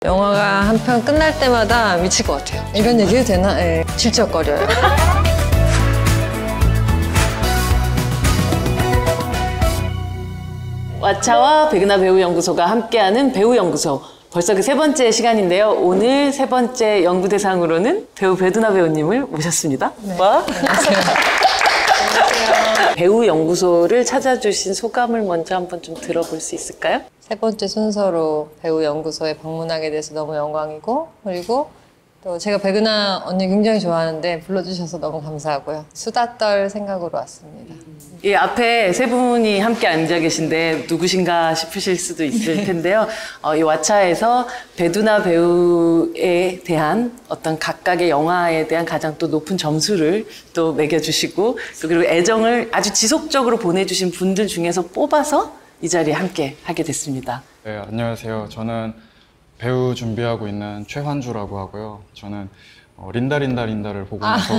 영화가 한 편 끝날 때마다 미칠 것 같아요. 이런 얘기 해도 되나? 네, 질척거려요. 왓챠와 백은하 배우연구소가 함께하는 배우연구소. 벌써 그 세 번째 시간인데요. 오늘 세 번째 연구대상으로는 배우 배두나 배우님을 모셨습니다. 네. 와? 배우연구소를 찾아주신 소감을 먼저 한번 좀 들어볼 수 있을까요? 세 번째 순서로 배우연구소에 방문하게 돼서 너무 영광이고, 그리고 또 제가 백은하 언니 굉장히 좋아하는데 불러주셔서 너무 감사하고요. 수다 떨 생각으로 왔습니다. 이 앞에 세 분이 함께 앉아 계신데 누구신가 싶으실 수도 있을 텐데요. 이 왓챠에서 배두나 배우에 대한 어떤 각각의 영화에 대한 가장 또 높은 점수를 또 매겨주시고, 그리고 애정을 아주 지속적으로 보내주신 분들 중에서 뽑아서 이 자리에 함께 하게 됐습니다. 네, 안녕하세요. 저는 배우 준비하고 있는 최환주라고 하고요. 저는 린다를 보고 나서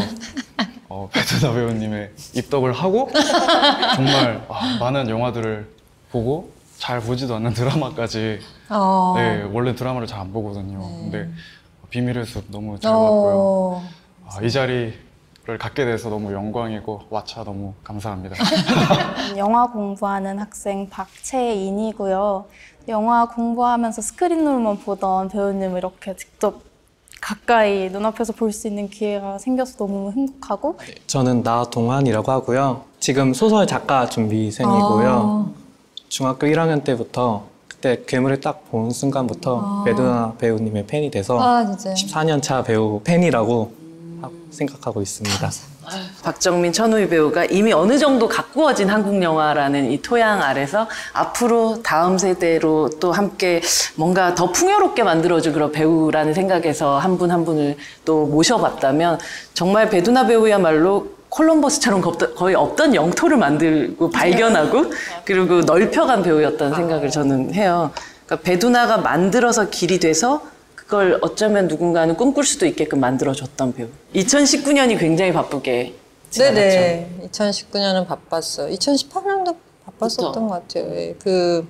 배두나 배우님의 입덕을 하고 정말 많은 영화들을 보고 잘 보지도 않는 드라마까지 네, 원래 드라마를 잘 안 보거든요. 근데 비밀의 숲 너무 잘 봤고요. 이 자리를 갖게 돼서 너무 영광이고 왓챠 너무 감사합니다. 영화 공부하는 학생 박채인이고요. 영화 공부하면서 스크린으로만 보던 배우님을 이렇게 직접 가까이 눈앞에서 볼 수 있는 기회가 생겨서 너무 행복하고. 저는 나동환이라고 하고요. 지금 소설 작가 준비생이고요. 중학교 1학년 때부터 그때 괴물을 딱 본 순간부터 배두나 배우님의 팬이 돼서 14년 차 배우 팬이라고 생각하고 있습니다. 박정민, 천우희 배우가 이미 어느 정도 가꾸어진 한국 영화라는 이 토양 아래서 앞으로 다음 세대로 또 함께 뭔가 더 풍요롭게 만들어줄 그런 배우라는 생각에서 한 분 한 분을 또 모셔봤다면, 정말 배두나 배우야말로 콜럼버스처럼 거의 없던 영토를 만들고 발견하고 그리고 넓혀간 배우였다는 생각을 저는 해요. 그러니까 배두나가 만들어서 길이 돼서 그걸 어쩌면 누군가는 꿈꿀 수도 있게끔 만들어줬던 배우. 2019년이 굉장히 바쁘게 지나갔죠. 네네. 2019년은 바빴어요. 2018년도 바빴었던 그쵸? 것 같아요. 그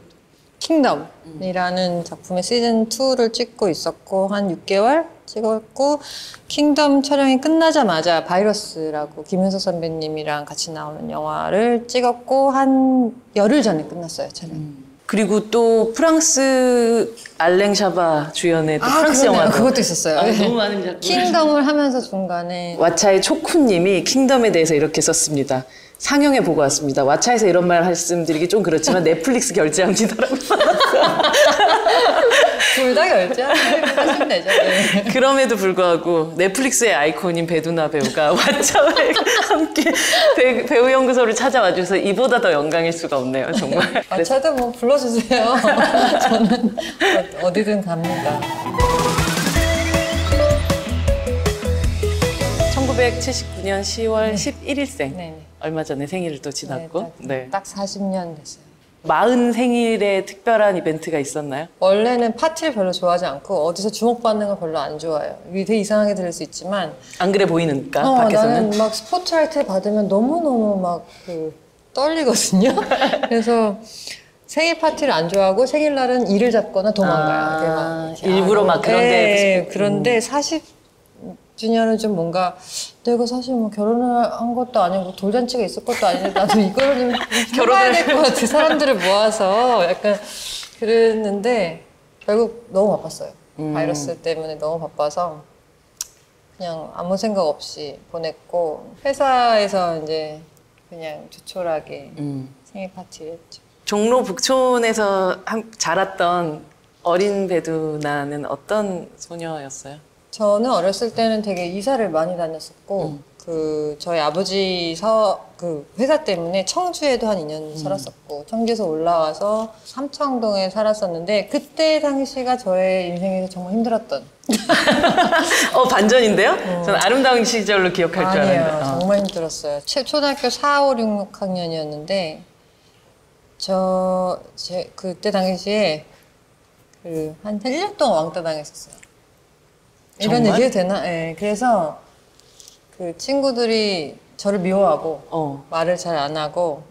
킹덤이라는 작품의 시즌2를 찍고 있었고, 한 6개월 찍었고, 킹덤 촬영이 끝나자마자 바이러스라고 김윤석 선배님이랑 같이 나오는 영화를 찍었고, 한 열흘 전에 끝났어요, 촬영. 그리고 또 프랑스 알랭 샤바 주연의 또 프랑스 영화도. 그것도 있었어요. 너무 많은 작품. 킹덤을 하면서 중간에 왓챠의 초쿠님이 킹덤에 대해서 이렇게 썼습니다. 상영해 보고 왔습니다. 왓챠에서 이런 말씀드리기 좀 그렇지만 넷플릭스 결제합니다라고. 둘 다 결제하시면 되죠. 네. 그럼에도 불구하고 넷플릭스의 아이콘인 배두나 배우가 왓챠와 함께 배우연구소를 찾아와 주셔서 이보다 더 영광일 수가 없네요, 정말. 왓챠도 뭐 불러주세요. 저는 어디든 갑니다. 1979년 10월 11일생. 네네. 얼마 전에 생일을 또 지났고. 네, 딱 40년 됐어요. 40 생일에 특별한 이벤트가 있었나요? 원래는 파티를 별로 좋아하지 않고 어디서 주목받는 걸 별로 안 좋아해요. 이게 되게 이상하게 들릴 수 있지만 안 그래 보이니까, 밖에서는. 나는 막 스포트라이트 받으면 너무너무 막 떨리거든요. 그래서 생일 파티를 안 좋아하고 생일날은 일을 잡거나 도망가요. 일부러 막 그런데. 네, 그런데 40주년은 좀 뭔가 내가 사실 뭐 결혼을 한 것도 아니고 돌잔치가 있을 것도 아닌데 나도 이거를 좀 해봐야 될 것 같아. 사람들을 모아서 약간 그랬는데 결국 너무 바빴어요. 바이러스 때문에 너무 바빠서 그냥 아무 생각 없이 보냈고, 회사에서 이제 그냥 조촐하게 생일 파티를 했죠. 종로 북촌에서 자랐던 어린 배두나는 어떤 소녀였어요? 저는 어렸을 때는 되게 이사를 많이 다녔었고, 저희 아버지 회사 때문에 청주에도 한 2년 살았었고, 청주에서 올라와서 삼청동에 살았었는데, 그때 당시가 저의 인생에서 정말 힘들었던. 반전인데요? 저는 아름다운 시절로 기억할 줄 아니에요. 알았는데. 정말 힘들었어요. 초등학교 4, 5, 6학년이었는데, 그때 당시에 한 1년 동안 왕따 당했었어요. 이런 정말? 얘기 해도 되나? 네. 그래서 그 친구들이 저를 미워하고 말을 잘 안 하고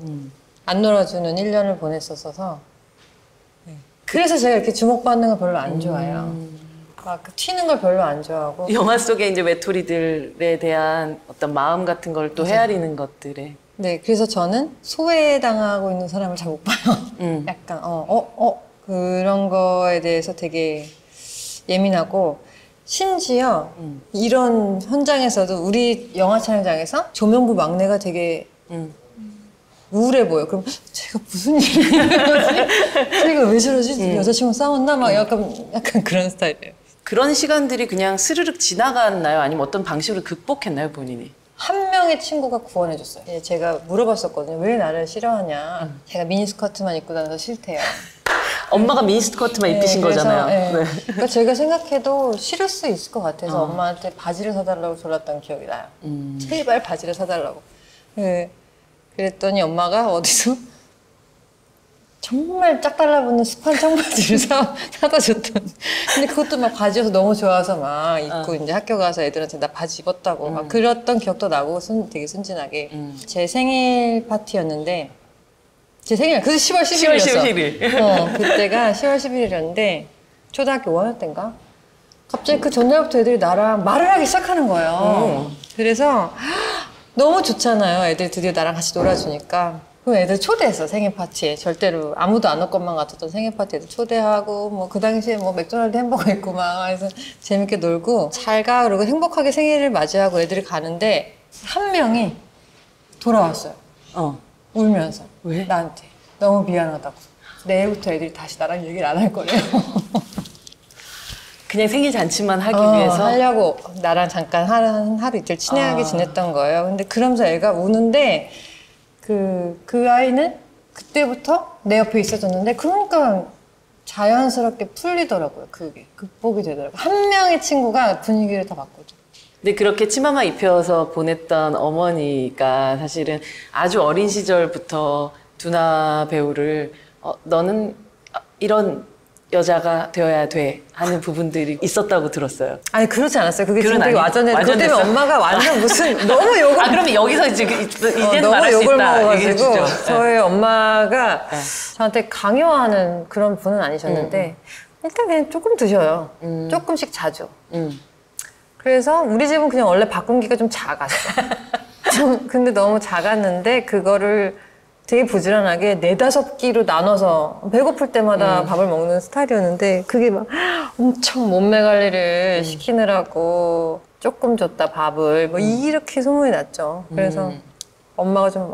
안 놀아주는 1년을 보냈었어서, 네. 그래서 제가 이렇게 주목받는 걸 별로 안 좋아해요. 막 튀는 걸 별로 안 좋아하고. 영화 속에 이제 외톨이들에 대한 어떤 마음 같은 걸 또 헤아리는 것들에. 네, 그래서 저는 소외당하고 있는 사람을 잘 못 봐요. 약간 그런 거에 대해서 되게 예민하고, 심지어 이런 현장에서도 우리 영화 촬영장에서 조명부 막내가 되게 우울해 보여. 그럼 제가 무슨 일이 있는 거지? 제가 왜 저러지? 여자친구 싸웠나? 막 약간 그런 스타일이에요. 그런 시간들이 그냥 스르륵 지나갔나요? 아니면 어떤 방식으로 극복했나요, 본인이? 한 명의 친구가 구원해줬어요. 제가 물어봤었거든요. 왜 나를 싫어하냐? 제가 미니스커트만 입고 다녀서 싫대요. 엄마가 미니스커트만 입히신 그래서, 거잖아요. 네. 네. 그러니까 제가 생각해도 싫을 수 있을 것 같아서 엄마한테 바지를 사달라고 졸랐던 기억이 나요. 제발 바지를 사달라고. 네. 그랬더니 엄마가 어디서 정말 짝 달라붙는 스판 청바지를 사다 줬던. 근데 그것도 막 바지여서 너무 좋아서 막 입고 이제 학교 가서 애들한테 나 바지 입었다고 막 그랬던 기억도 나고 되게 순진하게. 제 생일 파티였는데 제 생일 그래서 10월 11일이었어. 10월 11일. 그때가 10월 11일이었는데 초등학교 5학년 때인가? 갑자기 그 전날부터 애들이 나랑 말을 하기 시작하는 거예요. 그래서 너무 좋잖아요. 애들이 드디어 나랑 같이 놀아주니까. 그럼 애들 초대했어, 생일 파티에. 절대로 아무도 안 올 것만 같았던 생일 파티 애들 초대하고, 뭐 그 당시에 뭐 맥도날드 햄버거 있고 막 해서 재밌게 놀고, 잘 가, 그러고 행복하게 생일을 맞이하고 애들이 가는데, 한 명이 돌아왔어요. 울면서. 왜? 나한테. 너무 미안하다고. 내일부터 애들이 다시 나랑 얘기를 안 할 거래요. 그냥 생일 잔치만 하기 위해서? 하려고 나랑 잠깐 하루 이틀 친하게 지냈던 거예요. 근데 그러면서 애가 우는데, 그 아이는 그때부터 내 옆에 있어줬는데, 그러니까 자연스럽게 풀리더라고요. 그게. 극복이 되더라고요. 한 명의 친구가 분위기를 다 바꿔줘. 근데 그렇게 치마만 입혀서 보냈던 어머니가 사실은 아주 어린 시절부터 두나 배우를 너는 이런 여자가 되어야 돼 하는 부분들이 있었다고 들었어요. 아니 그렇지 않았어요. 그게 그건 지금 되게 아니- 그것 때문에 와전됐어요? 엄마가 완전 무슨 너무 욕을 그러면 여기서 이제는 너무 말할 수 욕을 있다 얘기해 먹어가지고 주죠. 저희 엄마가 저한테 강요하는 그런 분은 아니셨는데 일단 그냥 조금 드셔요. 조금씩 자주. 그래서 우리 집은 그냥 원래 바꾼기가 좀 작았어. 근데 너무 작았는데 그거를 되게 부지런하게 4-5끼로 나눠서 배고플 때마다 밥을 먹는 스타일이었는데 그게 막 엄청 몸매 관리를 시키느라고 조금 줬다 밥을 뭐 이렇게 소문이 났죠. 그래서 엄마가 좀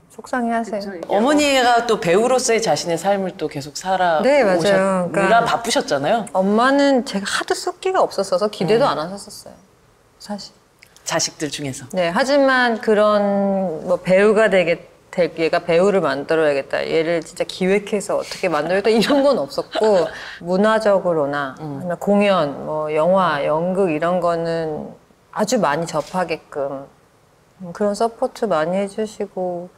속상해 하세요. 어머니가 또 배우로서의 자신의 삶을 또 계속 네, 맞아요. 살아오셨느라 그러니까 바쁘셨잖아요. 엄마는 제가 하도 쑥기가 없었어서 기대도 안 하셨었어요. 사실. 자식들 중에서. 네, 하지만 그런 뭐 배우가 얘가 배우를 만들어야겠다. 얘를 진짜 기획해서 어떻게 만들겠다 이런 건 없었고 문화적으로나 아니면 공연, 뭐 영화, 연극 이런 거는 아주 많이 접하게끔 그런 서포트 많이 해주시고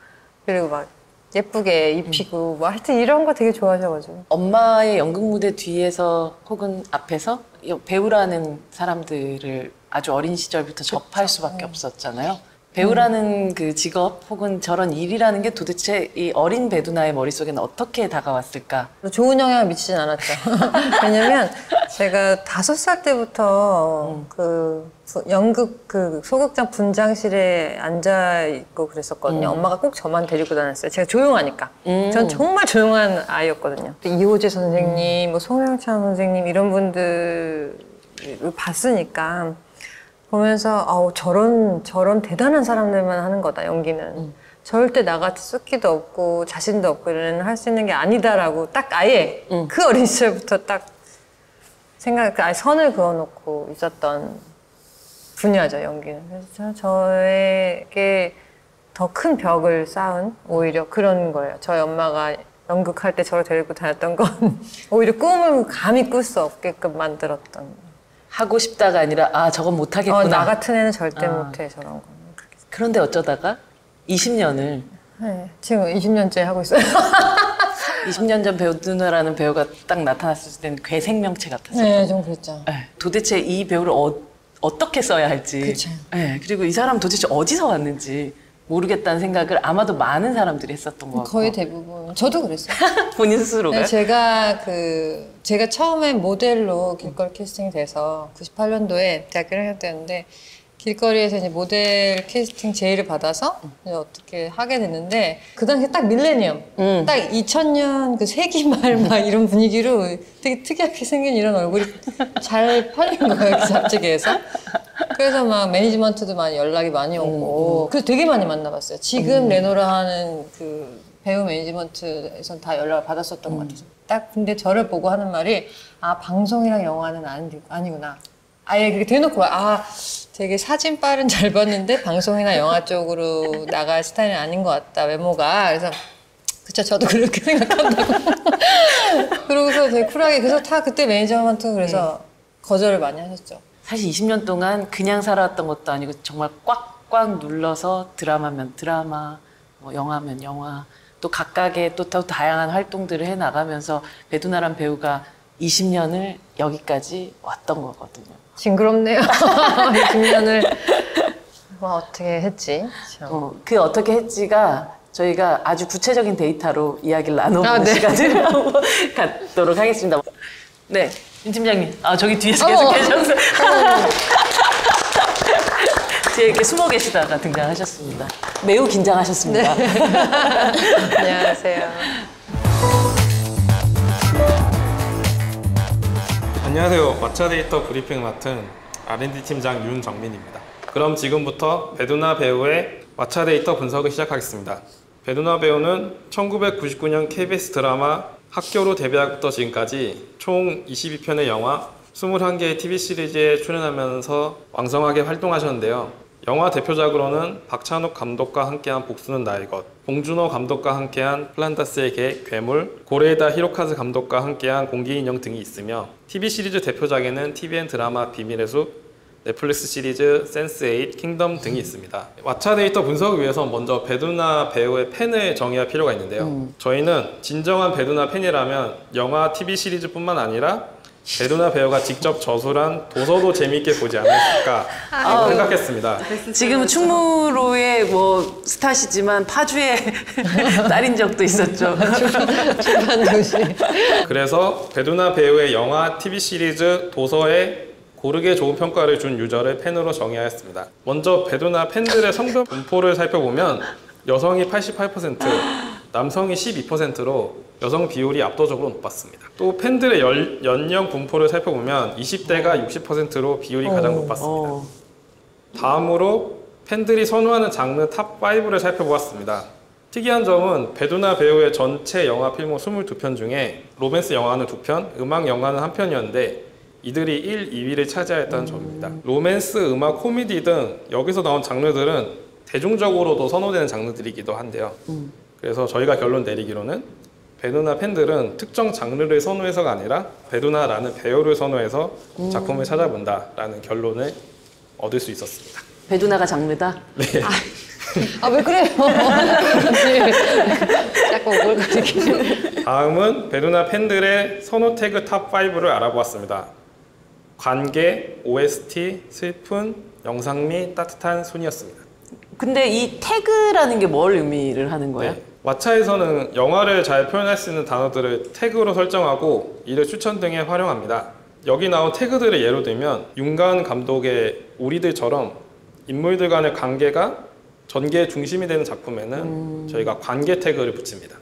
그리고 막 예쁘게 입히고 뭐 하여튼 이런 거 되게 좋아하셔가지고 엄마의 연극 무대 뒤에서 혹은 앞에서 배우라는 사람들을 아주 어린 시절부터 접할 수밖에 없었잖아요. 배우라는 그 직업 혹은 저런 일이라는 게 도대체 이 어린 배두나의 머릿속에는 어떻게 다가왔을까? 좋은 영향을 미치진 않았죠. 왜냐면 제가 5살 때부터 그 연극 그 소극장 분장실에 앉아 있고 그랬었거든요. 엄마가 꼭 저만 데리고 다녔어요. 제가 조용하니까. 전 정말 조용한 아이였거든요. 이호재 선생님, 뭐 송영찬 선생님 이런 분들을 봤으니까 보면서 저런 대단한 사람들만 하는 거다 연기는. 절대 나같이 쑥기도 없고 자신도 없고 이런 할 수 있는 게 아니다라고 딱 아예 그 어린 시절부터 딱 아예 선을 그어놓고 있었던 분야죠 연기는. 그래서 저에게 더 큰 벽을 쌓은 오히려 그런 거예요. 저희 엄마가 연극할 때 저를 데리고 다녔던 건 오히려 꿈을 감히 꿀 수 없게끔 만들었던. 하고 싶다가 아니라 저건 못하겠구나. 나 같은 애는 절대 못해 저런 거. 그런데 어쩌다가 20년을 네, 지금 20년째 하고 있어요. 20년 전 배우누나라는 배우가 딱 나타났을 때는 괴 생명체 같았어요. 네, 좀 그랬죠. 네, 도대체 이 배우를 어떻게 써야 할지. 그쵸. 네, 그리고 이 사람 도대체 어디서 왔는지 모르겠다는 생각을 아마도 많은 사람들이 했었던 것 같고. 거의 대부분. 저도 그랬어요. 본인 스스로가요? 네, 제가 처음에 모델로 길거리 캐스팅이 돼서 98년도에 대학교 1학년 때였는데 길거리에서 이제 모델 캐스팅 제의를 받아서 이제 어떻게 하게 됐는데 그 당시에 딱 밀레니엄, 딱 2000년 그 세기말 막 이런 분위기로 되게 특이하게 생긴 이런 얼굴이 잘 팔린 거예요, 그 잡지계에서. 그래서 막 매니지먼트도 많이 연락이 많이 오고 그래서 되게 많이 만나봤어요. 지금 레노라 하는 그 배우 매니지먼트에선 다 연락을 받았었던 것 같아요. 딱 근데 저를 보고 하는 말이 아 방송이랑 영화는 아니구나. 아예 그렇게 대놓고 되게 사진빨은 잘 봤는데 방송이나 영화 쪽으로 나갈 스타일은 아닌 것 같다 외모가. 그래서 그쵸 저도 그렇게 생각한다고. 그러고서 되게 쿨하게 그래서 다 그때 매니지먼트 그래서 거절을 많이 하셨죠. 사실 20년 동안 그냥 살아왔던 것도 아니고 정말 꽉꽉 눌러서 드라마면 드라마, 뭐 영화면 영화, 또 각각의 또 다양한 활동들을 해나가면서 배두나란 배우가 20년을 여기까지 왔던 거거든요. 징그럽네요. 20년을 어떻게 했지? 그 어떻게 했지가 저희가 아주 구체적인 데이터로 이야기를 나눠보는 네. 시간을 한번 갖도록 하겠습니다. 네, 윤 팀장님. 저기 뒤에서 계속 계셨어요. 뒤에 이렇게 숨어 계시다가 등장하셨습니다. 매우 긴장하셨습니다. 네. 안녕하세요. 안녕하세요. 왓챠데이터 브리핑 맡은 R&D 팀장 윤정민입니다. 그럼 지금부터 배두나 배우의 왓챠데이터 분석을 시작하겠습니다. 배두나 배우는 1999년 KBS 드라마 학교로 데뷔하고부터 지금까지 총 22편의 영화, 21개의 TV 시리즈에 출연하면서 왕성하게 활동하셨는데요. 영화 대표작으로는 박찬욱 감독과 함께한 복수는 나의 것, 봉준호 감독과 함께한 플란다스의 개, 괴물, 고레에다 히로카즈 감독과 함께한 공기인형 등이 있으며 TV 시리즈 대표작에는 TVN 드라마 비밀의 숲, 넷플릭스 시리즈 센스8, 킹덤 등이 있습니다. 왓챠데이터 분석을 위해서 먼저 배두나 배우의 팬을 정의할 필요가 있는데요. 저희는 진정한 배두나 팬이라면 영화, TV 시리즈뿐만 아니라 배두나 배우가 직접 저술한 도서도 재미있게 보지 않았을까 생각했습니다. 지금은 충무로의 뭐 스타시지만 파주에 딸인 적도 있었죠. 출판 도시. 그래서 배두나 배우의 영화, TV 시리즈, 도서에 고르게 좋은 평가를 준 유저를 팬으로 정의하였습니다. 먼저 배두나 팬들의 성별 분포를 살펴보면 여성이 88%, 남성이 12%로 여성 비율이 압도적으로 높았습니다. 또 팬들의 연령 분포를 살펴보면 20대가 60%로 비율이 가장 높았습니다. 다음으로 팬들이 선호하는 장르 탑5를 살펴보았습니다. 특이한 점은 배두나 배우의 전체 영화 필모 22편 중에 로맨스 영화는 2편, 음악 영화는 1편이었는데 이들이 1, 2위를 차지하였다는 점입니다. 로맨스, 음악, 코미디 등 여기서 나온 장르들은 대중적으로도 선호되는 장르들이기도 한데요. 그래서 저희가 결론 내리기로는 배두나 팬들은 특정 장르를 선호해서가 아니라 배두나라는 배우를 선호해서 작품을 찾아본다라는 결론을 얻을 수 있었습니다. 배두나가 장르다? 네. 왜 그래요? 약간 오글거리게. 다음은 배두나 팬들의 선호 태그 탑5를 알아보았습니다. 관계, OST, 슬픈, 영상미, 따뜻한 순이었습니다. 근데 이 태그라는 게 뭘 의미를 하는 거예요? 네. 왓챠에서는 영화를 잘 표현할 수 있는 단어들을 태그로 설정하고 이를 추천 등에 활용합니다. 여기 나온 태그들을 예로 들면 윤가은 감독의 우리들처럼 인물들 간의 관계가 전개의 중심이 되는 작품에는 저희가 관계 태그를 붙입니다.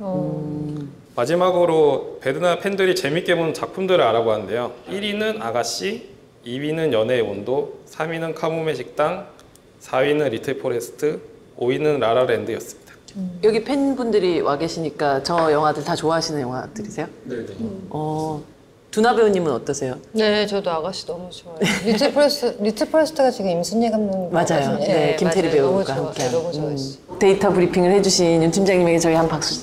마지막으로 배두나 팬들이 재밌게 보는 작품들을 알아보았는데요. 1위는 아가씨, 2위는 연애의 온도, 3위는 카모메 식당, 4위는 리틀 포레스트, 5위는 라라랜드였습니다. 여기 팬분들이 와 계시니까 저 영화들 다 좋아하시는 영화들이세요? 네네. 두나 배우님은 어떠세요? 네, 저도 아가씨 너무 좋아요. 리틀 프레스트가 지금 임순례 감독님. 맞아요. 네, 김태리 맞아요. 배우가 너무 함께한. 너무 좋아했어요. 데이터 브리핑을 해주신 윤 팀장님에게 저희 한 박수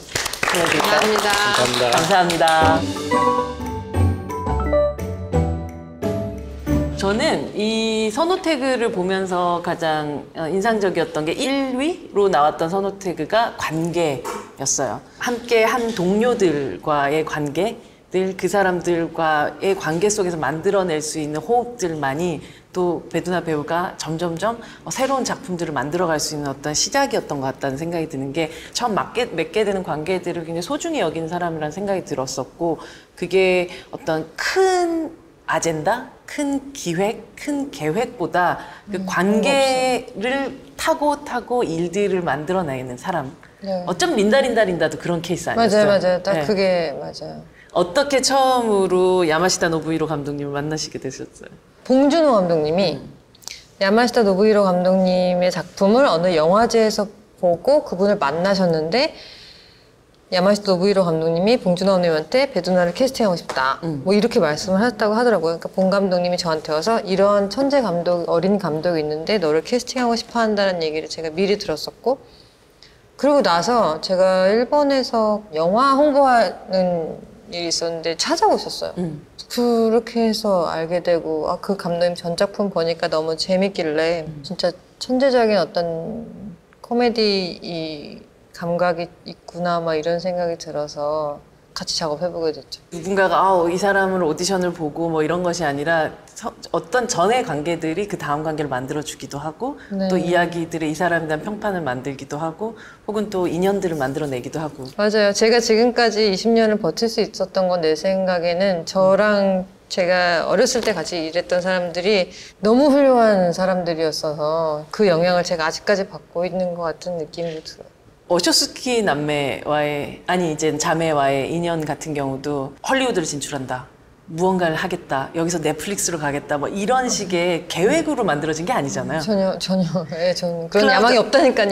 드려드릴까요? 감사합니다. 저는 이 선호 태그를 보면서 가장 인상적이었던 게 1위로 나왔던 선호 태그가 관계였어요. 함께 한 동료들과의 관계, 늘 그 사람들과의 관계 속에서 만들어낼 수 있는 호흡들만이 또 배두나 배우가 점점점 새로운 작품들을 만들어갈 수 있는 어떤 시작이었던 것 같다는 생각이 드는 게 처음 맺게 되는 관계들을 굉장히 소중히 여기는 사람이라는 생각이 들었었고 그게 어떤 큰 아젠다, 큰 기획, 큰 계획보다 그 관계를 타고 일들을 만들어내는 사람. 네. 어쩜 린다도 그런 케이스 아니었어요? 맞아요. 딱 네. 그게 맞아요. 어떻게 처음으로 야마시타 노부히로 감독님을 만나시게 되셨어요? 봉준호 감독님이 야마시타 노부히로 감독님의 작품을 어느 영화제에서 보고 그분을 만나셨는데 야마시타 노부히로 감독님이 봉준호 감독님한테 배두나를 캐스팅하고 싶다. 뭐 이렇게 말씀을 하셨다고 하더라고요. 그러니까 봉 감독님이 저한테 와서 이런 천재 감독, 어린 감독이 있는데 너를 캐스팅하고 싶어 한다는 얘기를 제가 미리 들었었고 그러고 나서 제가 일본에서 영화 홍보하는 일이 있었는데 찾아오셨어요. 그렇게 해서 알게 되고 그 감독님 전작품 보니까 너무 재밌길래 진짜 천재적인 어떤 코미디 이 감각이 있구나 막 이런 생각이 들어서 같이 작업해보게 됐죠. 누군가가 이 사람을 오디션을 보고 뭐 이런 것이 아니라 어떤 전의 관계들이 그 다음 관계를 만들어주기도 하고 네. 또 이야기들의 이 사람에 대한 평판을 만들기도 하고 혹은 또 인연들을 만들어내기도 하고 맞아요. 제가 지금까지 20년을 버틸 수 있었던 건 내 생각에는 저랑 제가 어렸을 때 같이 일했던 사람들이 너무 훌륭한 사람들이었어서 그 영향을 제가 아직까지 받고 있는 것 같은 느낌도 들어요. 워쇼스키 남매와의 이제 자매와의 인연 같은 경우도 헐리우드를 진출한다. 무언가를 하겠다. 여기서 넷플릭스로 가겠다. 뭐 이런 식의 계획으로 만들어진 게 아니잖아요. 전혀. 예, 저는 그런 야망이 없다니까요.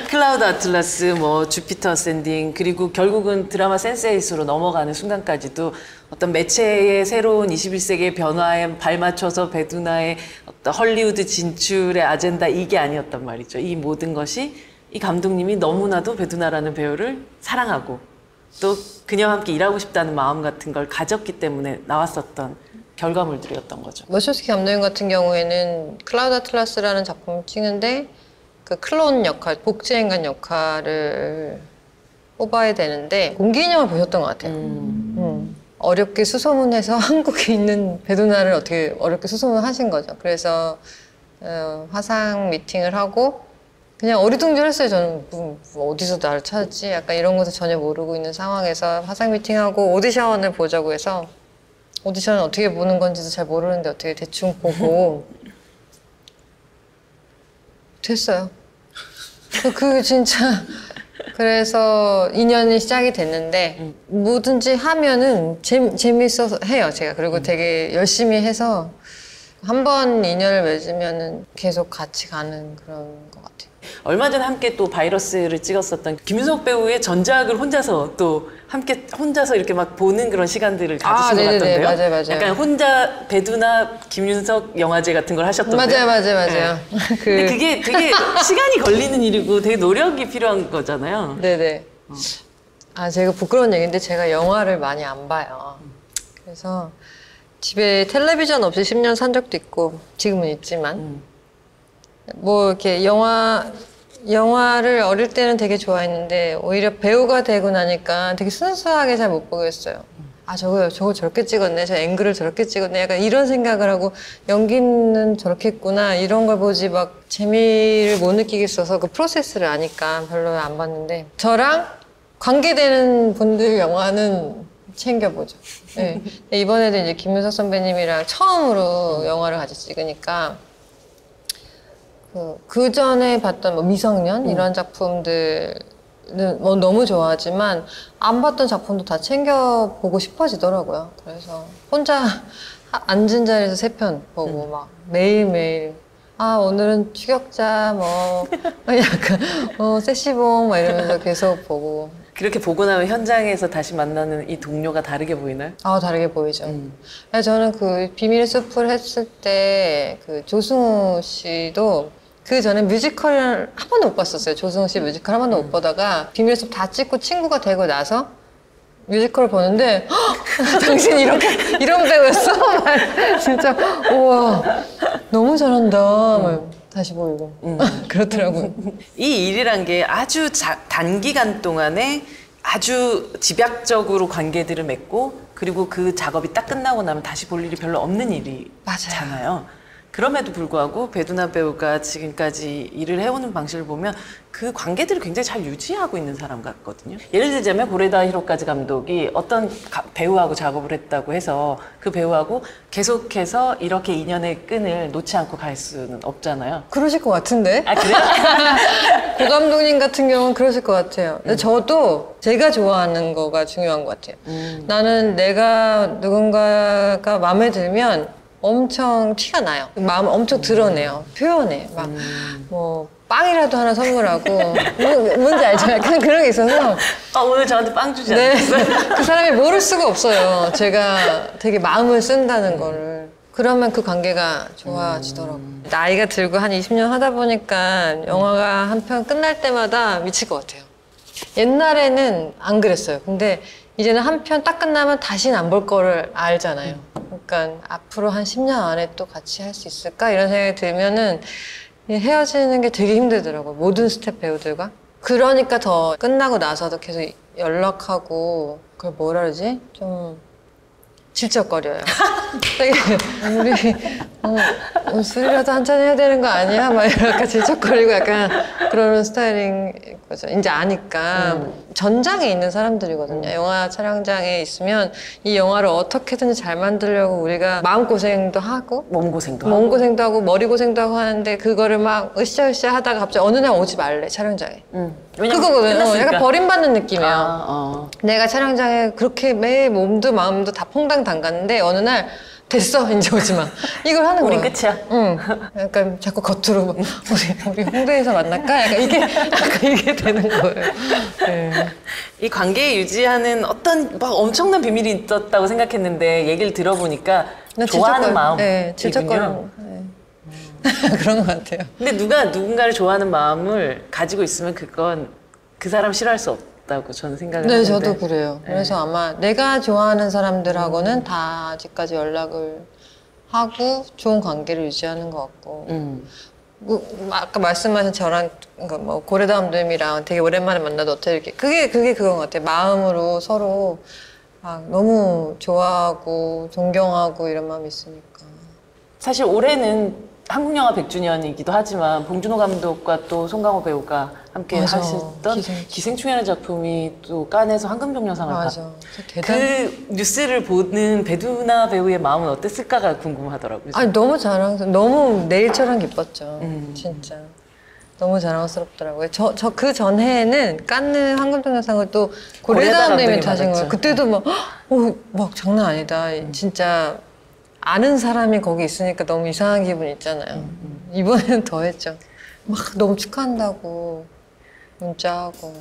클라우드 아틀라스, 뭐 주피터 어센딩 그리고 결국은 드라마 센스8으로 넘어가는 순간까지도 어떤 매체의 새로운 21세기의 변화에 발맞춰서 배두나의 어떤 헐리우드 진출의 아젠다 이게 아니었단 말이죠. 이 모든 것이 이 감독님이 너무나도 배두나라는 배우를 사랑하고 또 그녀와 함께 일하고 싶다는 마음 같은 걸 가졌기 때문에 나왔었던 결과물들이었던 거죠. 워쇼스키 감독님 같은 경우에는 클라우드 아틀라스라는 작품을 찍는데 그 클론 역할, 복제인간 역할을 뽑아야 되는데 공기인형을 보셨던 것 같아요. 어렵게 수소문해서 한국에 있는 배두나를 어떻게 어렵게 수소문하신 거죠. 그래서 화상 미팅을 하고 그냥 어리둥절했어요. 저는 어디서 나를 찾았지? 약간 이런 것도 전혀 모르고 있는 상황에서 화상 미팅하고 오디션을 보자고 해서 오디션은 어떻게 보는 건지도 잘 모르는데 어떻게 대충 보고 됐어요. 그 진짜 그래서 인연이 시작이 됐는데 뭐든지 하면은 재밌어서 해요. 제가 그리고 되게 열심히 해서 한 번 인연을 맺으면은 계속 같이 가는 그런 것 같아요. 얼마 전에 함께 또 바이러스를 찍었었던 김윤석 배우의 전작을 혼자서 또 함께 혼자서 이렇게 막 보는 그런 시간들을 가지신 것 같던데요. 맞아요. 약간 혼자 배두나 김윤석 영화제 같은 걸 하셨던데요. 맞아요. 네. 근데 그게 되게 시간이 걸리는 일이고 되게 노력이 필요한 거잖아요. 네네. 제가 부끄러운 얘기인데 제가 영화를 많이 안 봐요. 그래서 집에 텔레비전 없이 10년 산 적도 있고 지금은 있지만 뭐 이렇게 영화를 어릴 때는 되게 좋아했는데 오히려 배우가 되고 나니까 되게 순수하게 잘 못 보겠어요. 저거 저렇게 찍었네, 저 앵글을 저렇게 찍었네, 약간 이런 생각을 하고 연기는 저렇게 했구나 이런 걸 보지 막 재미를 못 느끼겠어서 그 프로세스를 아니까 별로 안 봤는데 저랑 관계되는 분들 영화는 챙겨보죠. 네. 이번에도 이제 김윤석 선배님이랑 처음으로 영화를 같이 찍으니까 그 전에 봤던 뭐 미성년 이런 작품들은 뭐 너무 좋아하지만 안 봤던 작품도 다 챙겨보고 싶어지더라고요. 그래서 혼자 앉은 자리에서 3편 보고 막 매일매일 오늘은 추격자 뭐 약간 세시봉 막 이러면서 계속 보고 그렇게 보고 나면 현장에서 다시 만나는 이 동료가 다르게 보이나요? 다르게 보이죠. 저는 그 비밀의 숲을 했을 때 그 조승우 씨도 그 전에 뮤지컬을 한 번도 못 봤었어요. 조승우 씨 뮤지컬 한 번도 못 보다가 비밀의 숲 다 찍고 친구가 되고 나서 뮤지컬을 보는데 당신 이런 배우였어? 진짜 우와 너무 잘한다. 다시 보이고 그렇더라고요. 이 일이란 게 아주 단기간 동안에 아주 집약적으로 관계들을 맺고 그리고 그 작업이 딱 끝나고 나면 다시 볼 일이 별로 없는 일이잖아요. 그럼에도 불구하고 배두나 배우가 지금까지 일을 해오는 방식을 보면 그 관계들을 굉장히 잘 유지하고 있는 사람 같거든요. 예를 들자면 고레다 히로카즈 감독이 어떤 배우하고 작업을 했다고 해서 그 배우하고 계속해서 이렇게 인연의 끈을 놓지 않고 갈 수는 없잖아요. 그러실 것 같은데? 아, 그래요? 고 감독님 같은 경우는 그러실 것 같아요. 근데 저도 제가 좋아하는 거가 중요한 것 같아요. 나는 내가 누군가가 마음에 들면 엄청 티가 나요. 마음을 엄청 드러내요. 표현해. 막, 뭐, 빵이라도 하나 선물하고. 뭔지 알죠? 약간 그런 게 있어서. 오늘 저한테 빵 주지 네. 않았어요? 그 사람이 모를 수가 없어요. 제가 되게 마음을 쓴다는 거를. 그러면 그 관계가 좋아지더라고요. 나이가 들고 한 20년 하다 보니까 영화가 한 편 끝날 때마다 미칠 것 같아요. 옛날에는 안 그랬어요. 근데 이제는 한 편 딱 끝나면 다시는 안 볼 거를 알잖아요. 그러니까 앞으로 한 10년 안에 또 같이 할 수 있을까? 이런 생각이 들면은 헤어지는 게 되게 힘들더라고요. 모든 스텝 배우들과. 그러니까 더 끝나고 나서도 계속 연락하고 그걸 뭐라 그러지? 좀 질척거려요. 되게 우리 술이라도 한잔 해야 되는 거 아니야? 막 이렇게 질척거리고 약간 그러는 스타일인 거죠. 이제 아니까 전장에 있는 사람들이거든요. 영화 촬영장에 있으면 이 영화를 어떻게든지 잘 만들려고 우리가 마음고생도 하고 몸고생도 하고 머리고생도 하고 하는데 그거를 막 으쌰으쌰 하다가 갑자기 어느 날 오지 말래 촬영장에. 그거거든요. 약간 버림받는 느낌이야. 내가 촬영장에 그렇게 매 몸도 마음도 다 퐁당 담갔는데 어느 날 됐어 이제 오지 마 이걸 하는 거야. 우린 끝이야. 응. 약간 자꾸 겉으로 막, 우리 홍대에서 만날까? 약간 이게 되는 거예요. 네. 이 관계 유지하는 어떤 막 엄청난 비밀이 있었다고 생각했는데 얘기를 들어보니까 좋아하는 마음. 네, 질척거리는. 네. 그런 것 같아요. 근데 누군가를 좋아하는 마음을 가지고 있으면 그건 그 사람 싫어할 수 없다고 저는 생각을 하는데. 네, 저도 그래요. 그래서 아마 내가 좋아하는 사람들하고는 다 아직까지 연락을 하고 좋은 관계를 유지하는 것 같고. 아까 말씀하신 저랑 그러니까 뭐 고레다 감독님이랑 되게 오랜만에 만나도 어떻게 이렇게 그게 그건 것 같아요. 마음으로 서로 막 너무 좋아하고 존경하고 이런 마음이 있으니까. 사실 올해는 한국 영화 100주년이기도 하지만 봉준호 감독과 또 송강호 배우가 함께 맞아. 하셨던 기생충이라는 작품이 또 깐에서 황금종려상을 맞아. 그 뉴스를 보는 배두나 배우의 마음은 어땠을까가 궁금하더라고요. 아니 너무 너무 내일처럼 기뻤죠. 진짜 너무 자랑스럽더라고요. 저 그 전해에는 깐느 황금종려상을 또 고레다 감독님이 타신 거예요. 그때도 막 장난 아니다. 진짜 아는 사람이 거기 있으니까 너무 이상한 기분 있잖아요. 이번에는 더 했죠. 막 너무 축하한다고 문자하고.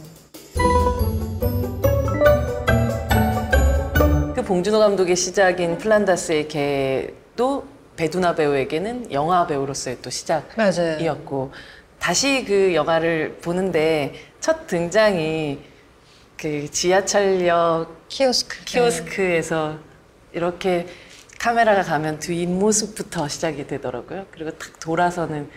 그 봉준호 감독의 시작인 플란다스의 개도 배두나 배우에게는 영화 배우로서의 또 시작이었고 맞아요. 다시 그 영화를 보는데 첫 등장이 그 지하철역 키오스크에서 이렇게 카메라가 가면 뒷모습부터 시작이 되더라고요. 그리고 탁 돌아서는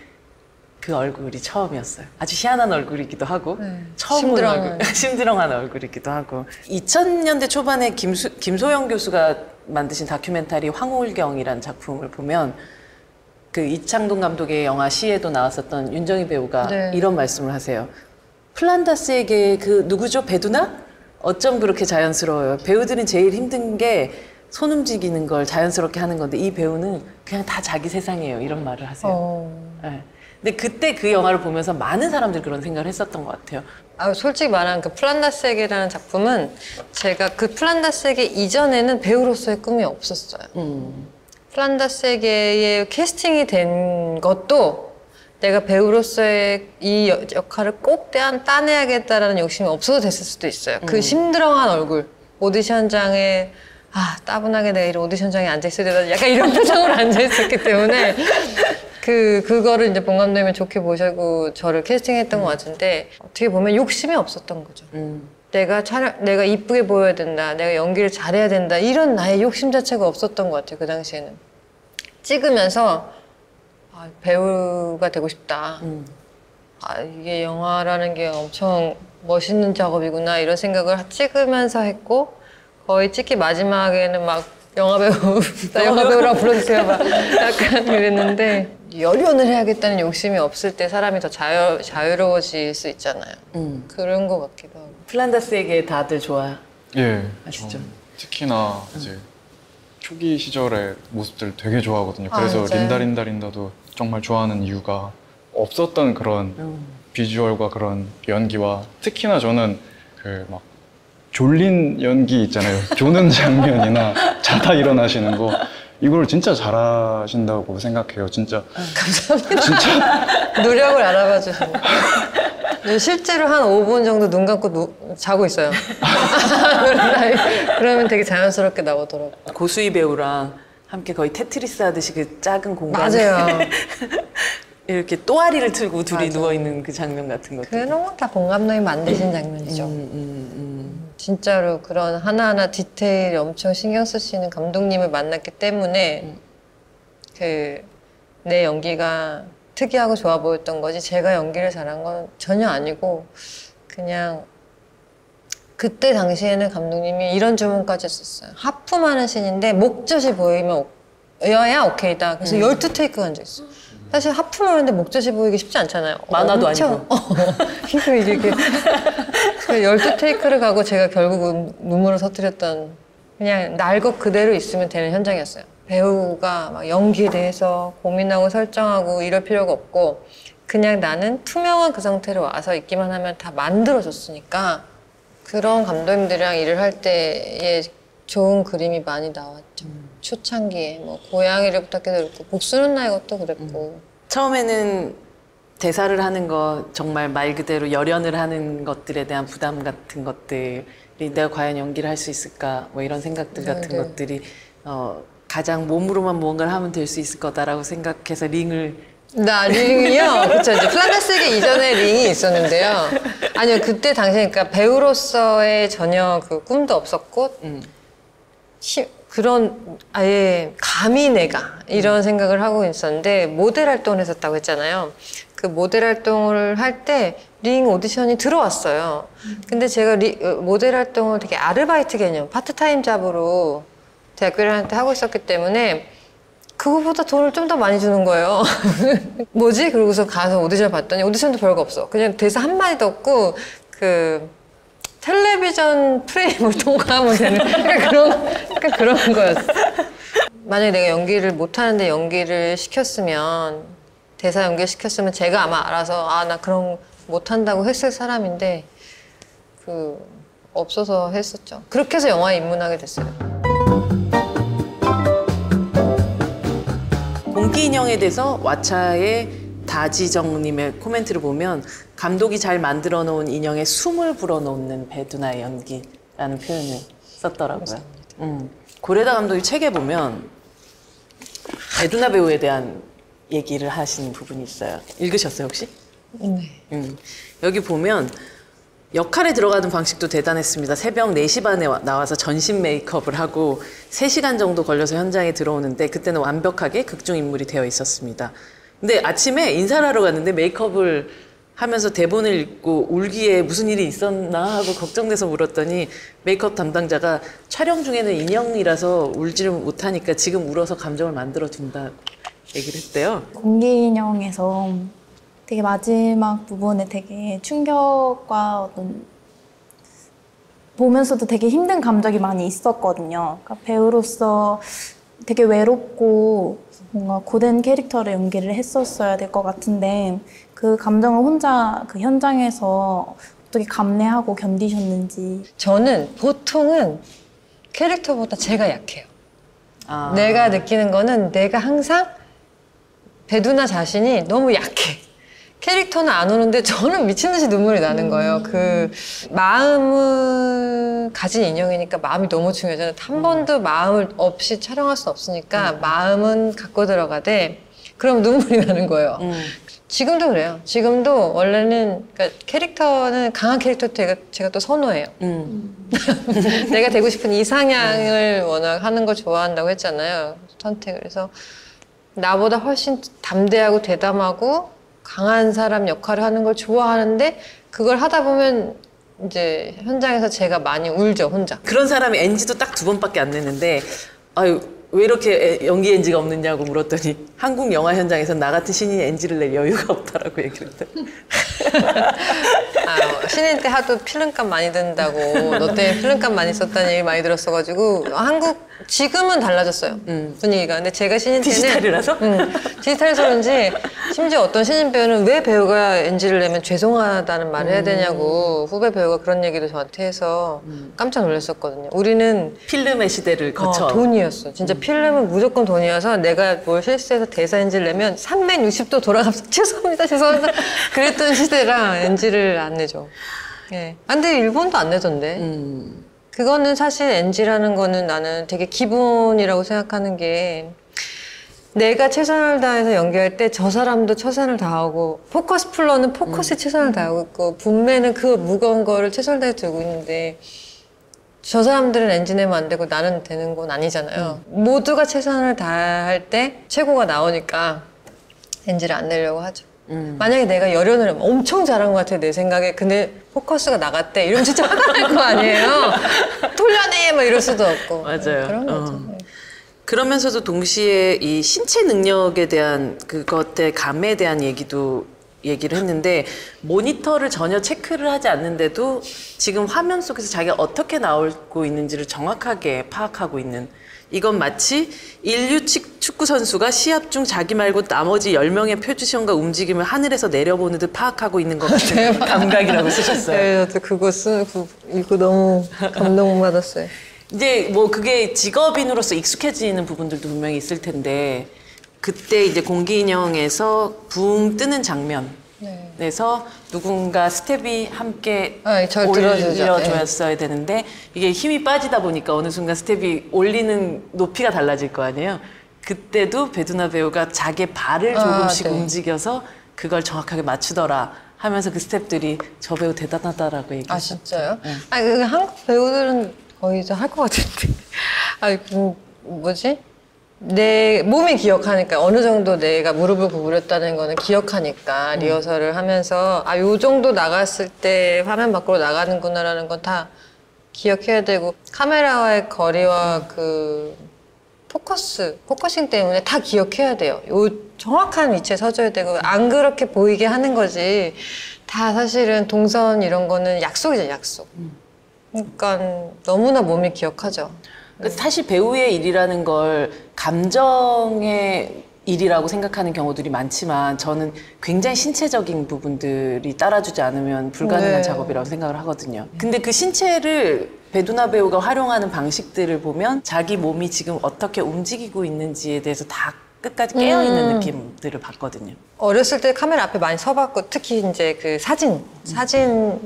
그 얼굴이 처음이었어요. 아주 희한한 얼굴이기도 하고 처음 보는 얼굴, 심드렁한 얼굴이기도 하고 2000년대 초반에 김소영 교수가 만드신 다큐멘터리 황홀경이라는 작품을 보면 그 이창동 감독의 영화 시에도 나왔었던 윤정희 배우가 이런 말씀을 하세요. 플란다스에게 그 누구죠? 배두나? 어쩜 그렇게 자연스러워요. 배우들은 제일 힘든 게 손 움직이는 걸 자연스럽게 하는 건데 이 배우는 그냥 다 자기 세상이에요. 이런 말을 하세요. 네. 근데 그때 그 영화를 보면서 많은 사람들이 그런 생각을 했었던 것 같아요. 솔직히 말하면 그 플란다스에게라는 작품은 제가 그 플란다스에게 이전에는 배우로서의 꿈이 없었어요. 플란다스에게의 캐스팅이 된 것도 내가 배우로서의 이 역할을 꼭 따내야겠다라는 욕심이 없어도 됐을 수도 있어요. 그 심드렁한 얼굴, 오디션장에 따분하게 내가 이런 오디션장에 앉아있어야 되나 약간 이런 표정으로 앉아있었기 때문에 그거를 이제 봉 감독님이 좋게 보시고 저를 캐스팅했던 것 같은데 어떻게 보면 욕심이 없었던 거죠. 내가 이쁘게 보여야 된다, 내가 연기를 잘해야 된다 이런 나의 욕심 자체가 없었던 것 같아요. 그 당시에는 찍으면서 배우가 되고 싶다. 이게 영화라는 게 엄청 멋있는 작업이구나 이런 생각을 찍으면서 했고 거의 찍기 마지막에는 막 영화배우, 나 영화배우라고 불러주세요. 막 약간 그랬는데 열연을 해야겠다는 욕심이 없을 때 사람이 더 자유로워질 수 있잖아요. 그런 것 같기도 하고. 플란다스에게 다들 좋아. 예. 아시죠? 전 특히나 이제 초기 시절의 모습들 되게 좋아하거든요. 아, 그래서 진짜요? 린다린다린다도 정말 좋아하는 이유가 없었던 그런 비주얼과 그런 연기와 특히나 저는 그 막 졸린 연기 있잖아요. 조는 장면이나 자다 일어나시는 거 이걸 진짜 잘하신다고 생각해요. 진짜. 감사합니다. 진짜. 노력을 알아봐 주시네. 실제로 한 5분 정도 눈 감고 자고 있어요. 그러면 되게 자연스럽게 나오더라고요. 고수희 배우랑 함께 거의 테트리스 하듯이 그 작은 공간에 맞아요. 이렇게 또아리를 틀고 둘이 맞아. 누워있는 그 장면 같은 것들. 그런 건 다 봉 감독이 만드신 장면이죠. 진짜로 그런 하나하나 디테일이 엄청 신경 쓰시는 감독님을 만났기 때문에 그 내 연기가 특이하고 좋아 보였던 거지 제가 연기를 잘한 건 전혀 아니고 그냥 그때 당시에는 감독님이 이런 주문까지 했었어요. 하품하는 씬인데 목젖이 보이면 오케이다. 그래서 12테이크가 한 적 있어요. 사실 하품을 하는데 목젖이 보이기 쉽지 않잖아요. 만화도 엄청, 아니고. 이렇게 12테이크를 가고 제가 결국 눈물을 터뜨렸던 그냥 날 것 그대로 있으면 되는 현장이었어요. 배우가 막 연기에 대해서 고민하고 설정하고 이럴 필요가 없고 그냥 나는 투명한 그 상태로 와서 있기만 하면 다 만들어줬으니까 그런 감독님들이랑 일을 할 때에 좋은 그림이 많이 나왔죠. 초창기에 뭐 고양이를 부탁해도 그랬고 복수는 나의 것도 그랬고 처음에는 대사를 하는 거 정말 말 그대로 열연을 하는 것들에 대한 부담 같은 것들이 내가 과연 연기를 할 수 있을까 뭐 이런 생각들 같은 네. 것들이 가장 몸으로만 무언가를 하면 될 수 있을 거다라고 생각해서 링을 나 링이요? 그쵸. 이제 플란다스에게 이전에 링이 있었는데요. 아니요, 그때 당시에 그러니까 배우로서의 전혀 그 꿈도 없었고, 그런 아예 감히 내가 이런 생각을 하고 있었는데 모델 활동을 했었다고 했잖아요. 그 모델 활동을 할 때 링 오디션이 들어왔어요. 근데 제가 모델 활동을 되게 아르바이트 개념, 파트타임 잡으로 대학교 1학년 때 하고 있었기 때문에 그거보다 돈을 좀 더 많이 주는 거예요. 뭐지? 그러고서 가서 오디션 봤더니 오디션도 별거 없어. 그냥 대사 한마디도 없고 그 텔레비전 프레임을 통과하면 되는 약간 그런 거였어. 만약에 내가 연기를 못하는데 연기를 시켰으면 대사 연기 시켰으면 제가 아마 알아서 나 그런 못한다고 했을 사람인데 없어서 했었죠. 그렇게 해서 영화에 입문하게 됐어요. 공기 인형에 대해서 왓챠의 다지정님의 코멘트를 보면 감독이 잘 만들어 놓은 인형에 숨을 불어넣는 배두나의 연기라는 표현을 썼더라고요. 고레다 감독이 책에 보면 배두나 배우에 대한 얘기를 하신 부분이 있어요. 읽으셨어요 혹시? 네. 여기 보면 역할에 들어가는 방식도 대단했습니다. 새벽 4시 반에 나와서 전신 메이크업을 하고 3시간 정도 걸려서 현장에 들어오는데 그때는 완벽하게 극중 인물이 되어 있었습니다. 근데 아침에 인사를 하러 갔는데 메이크업을 하면서 대본을 읽고 울기에 무슨 일이 있었나 하고 걱정돼서 물었더니 메이크업 담당자가 촬영 중에는 인형이라서 울지를 못하니까 지금 울어서 감정을 만들어준다 얘기를 했대요. 공기 인형에서 되게 마지막 부분에 되게 충격과 어떤 보면서도 되게 힘든 감정이 많이 있었거든요. 그러니까 배우로서 되게 외롭고 뭔가 고된 캐릭터를 연기를 했었어야 될 것 같은데 그 감정을 혼자 그 현장에서 어떻게 감내하고 견디셨는지. 저는 보통은 캐릭터보다 제가 약해요. 내가 느끼는 거는 내가 항상 배두나 자신이 너무 약해. 캐릭터는 안 오는데 저는 미친 듯이 눈물이 나는 거예요. 그 마음을 가진 인형이니까 마음이 너무 중요하잖아요. 한 번도 마음을 없이 촬영할 수 없으니까 마음은 갖고 들어가되 그럼 눈물이 나는 거예요. 지금도 그래요. 지금도 원래는 그러니까 캐릭터는 강한 캐릭터 제가 또 선호해요. 내가 되고 싶은 이상향을 워낙 하는 걸 좋아한다고 했잖아요. 선택을. 그래서 나보다 훨씬 담대하고 대담하고 강한 사람 역할을 하는 걸 좋아하는데 그걸 하다 보면 이제 현장에서 제가 많이 울죠, 혼자. 그런 사람이 NG도 딱 2번밖에 안 냈는데 아유 왜 이렇게 연기 NG가 없느냐고 물었더니 한국 영화 현장에서 나 같은 신인이 NG를 낼 여유가 없다라고 얘기를 했더니 신인 때 하도 필름값 많이 든다고 너 때문에 필름값 많이 썼다는 얘기 많이 들었어가지고 한국 지금은 달라졌어요 분위기가. 근데 제가 신인 때는 디지털이라서? 디지털에서 그런지 심지어 어떤 신인 배우는 왜 배우가 NG를 내면 죄송하다는 말을 해야 되냐고 후배 배우가 그런 얘기도 저한테 해서 깜짝 놀랐었거든요. 우리는 필름의 시대를 거쳐 돈이었어. 진짜 필름은 무조건 돈이어서 내가 뭘 실수해서 대사 NG를 내면 360도 돌아가면서 죄송합니다 죄송합니다 그랬던 시대라 NG를 안 내죠. 예. 근데 일본도 안 내던데. 그거는 사실 NG라는 거는 나는 되게 기본이라고 생각하는 게 내가 최선을 다해서 연기할 때 저 사람도 최선을 다하고 포커스 플러는 포커스에 최선을 다하고 있고 분매는 그 무거운 거를 최선을 다해 들고 있는데 저 사람들은 NG 내면 안 되고 나는 되는 건 아니잖아요. 모두가 최선을 다할 때 최고가 나오니까 NG를 안 내려고 하죠. 만약에 내가 열연을 엄청 잘한 것 같아 내 생각에. 근데 포커스가 나갔대 이러면 진짜 화가 날 거 아니에요. 돌려내 막 이럴 수도 없고. 맞아요. 그런 거죠. 그러면서도 동시에 이 신체 능력에 대한 그것의 감에 대한 얘기를 했는데 모니터를 전혀 체크를 하지 않는데도 지금 화면 속에서 자기가 어떻게 나오고 있는지를 정확하게 파악하고 있는, 이건 마치 인류 축구 선수가 시합 중 자기 말고 나머지 10명의 포지션과 움직임을 하늘에서 내려보는 듯 파악하고 있는 것 같은 감각이라고 쓰셨어요. 네, 저도 그거 읽고 너무 감동받았어요. 이제 뭐 그게 직업인으로서 익숙해지는 부분들도 분명히 있을 텐데 그때 이제 공기인형에서 붕 뜨는 장면에서 누군가 스텝이 함께 절 들어주죠. 올려줘야 되는데 이게 힘이 빠지다 보니까 어느 순간 스텝이 올리는 높이가 달라질 거 아니에요. 그때도 배두나 배우가 자기 발을 조금씩 움직여서 그걸 정확하게 맞추더라 하면서 그 스텝들이 저 배우 대단하다라고 얘기했어요. 아 진짜요? 아니 한국 배우들은 거의 다 할 것 같은데. 뭐지? 내 몸이 기억하니까 어느 정도 내가 무릎을 구부렸다는 거는 기억하니까 리허설을 하면서 요 정도 나갔을 때 화면 밖으로 나가는구나라는 건 다 기억해야 되고 카메라와의 거리와 그 포커싱 때문에 다 기억해야 돼요. 요 정확한 위치에 서줘야 되고 안 그렇게 보이게 하는 거지. 다 사실은 동선 이런 거는 약속이죠, 약속. 그러니까 너무나 몸이 기억하죠. 사실 배우의 일이라는 걸 감정의 일이라고 생각하는 경우들이 많지만 저는 굉장히 신체적인 부분들이 따라주지 않으면 불가능한 작업이라고 생각을 하거든요. 근데 그 신체를 배두나 배우가 활용하는 방식들을 보면 자기 몸이 지금 어떻게 움직이고 있는지에 대해서 다 끝까지 깨어있는 느낌들을 봤거든요. 어렸을 때 카메라 앞에 많이 서봤고 특히 이제 그 사진